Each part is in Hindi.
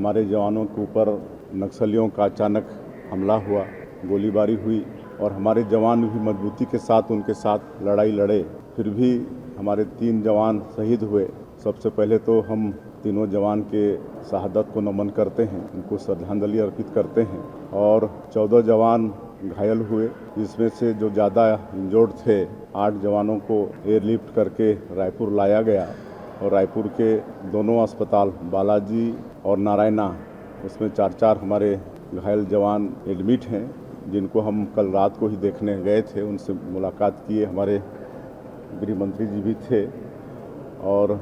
हमारे जवानों के ऊपर नक्सलियों का अचानक हमला हुआ, गोलीबारी हुई और हमारे जवान भी मजबूती के साथ उनके साथ लड़ाई लड़े। फिर भी हमारे 3 जवान शहीद हुए। सबसे पहले तो हम तीनों जवान के शहादत को नमन करते हैं, उनको श्रद्धांजलि अर्पित करते हैं। और 14 जवान घायल हुए, जिसमें से जो ज़्यादा इंजर्ड थे 8 जवानों को एयरलिफ्ट करके रायपुर लाया गया और रायपुर के दोनों अस्पताल बालाजी और नारायणा, उसमें 4-4 हमारे घायल जवान एडमिट हैं, जिनको हम कल रात को ही देखने गए थे। उनसे मुलाकात किए, हमारे गृह मंत्री जी भी थे और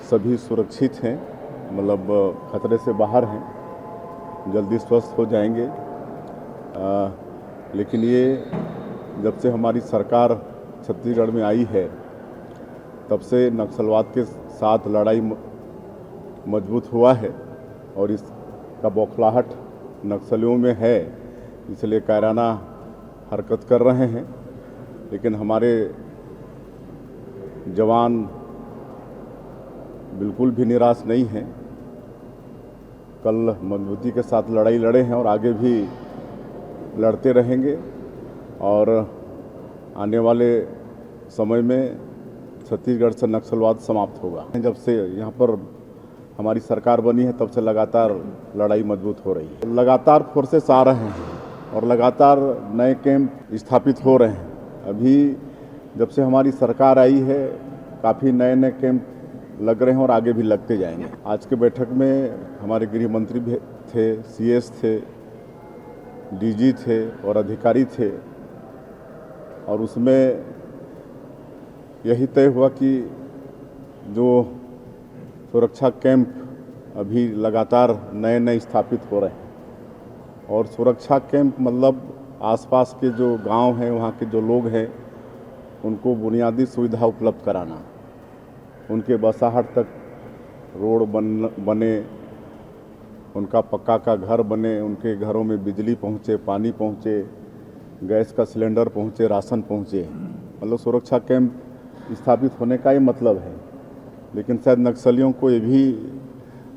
सभी सुरक्षित हैं, मतलब खतरे से बाहर हैं, जल्दी स्वस्थ हो जाएंगे। लेकिन ये जब से हमारी सरकार छत्तीसगढ़ में आई है, तब से नक्सलवाद के साथ लड़ाई मजबूत हुआ है और इसका बौखलाहट नक्सलियों में है, इसलिए कायराना हरकत कर रहे हैं। लेकिन हमारे जवान बिल्कुल भी निराश नहीं हैं। कल मजबूती के साथ लड़ाई लड़े हैं और आगे भी लड़ते रहेंगे और आने वाले समय में छत्तीसगढ़ से नक्सलवाद समाप्त होगा। जब से यहाँ पर हमारी सरकार बनी है, तब से लगातार लड़ाई मजबूत हो रही है। लगातार फोर्सेस आ रहे हैं और लगातार नए कैंप स्थापित हो रहे हैं। अभी जब से हमारी सरकार आई है, काफ़ी नए कैंप लग रहे हैं और आगे भी लगते जाएंगे। आज के बैठक में हमारे गृह मंत्री भी थे, सीएस थे, डीजी थे और अधिकारी थे और उसमें यही तय हुआ कि जो सुरक्षा कैंप अभी लगातार नए स्थापित हो रहे हैं और सुरक्षा कैंप मतलब आसपास के जो गांव हैं, वहाँ के जो लोग हैं, उनको बुनियादी सुविधा उपलब्ध कराना, उनके बसाहट तक रोड बने, उनका पक्का का घर बने, उनके घरों में बिजली पहुँचे, पानी पहुँचे, गैस का सिलेंडर पहुँचे, राशन पहुँचे। मतलब सुरक्षा कैंप स्थापित होने का ही मतलब है। लेकिन शायद नक्सलियों को ये भी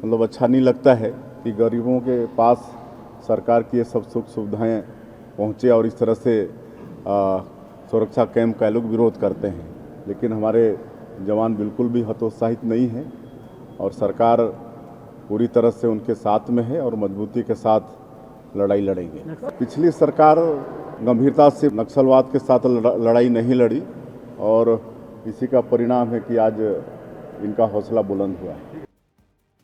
मतलब अच्छा नहीं लगता है कि गरीबों के पास सरकार की ये सब सुख सुविधाएँ पहुँचे और इस तरह से सुरक्षा कैंप का लोग विरोध करते हैं। लेकिन हमारे जवान बिल्कुल भी हतोत्साहित नहीं हैं और सरकार पूरी तरह से उनके साथ में है और मजबूती के साथ लड़ाई लड़ेंगे। पिछली सरकार गंभीरता से नक्सलवाद के साथ लड़ाई नहीं लड़ी और इसी का परिणाम है कि आज इनका हौसला बुलंद हुआ है।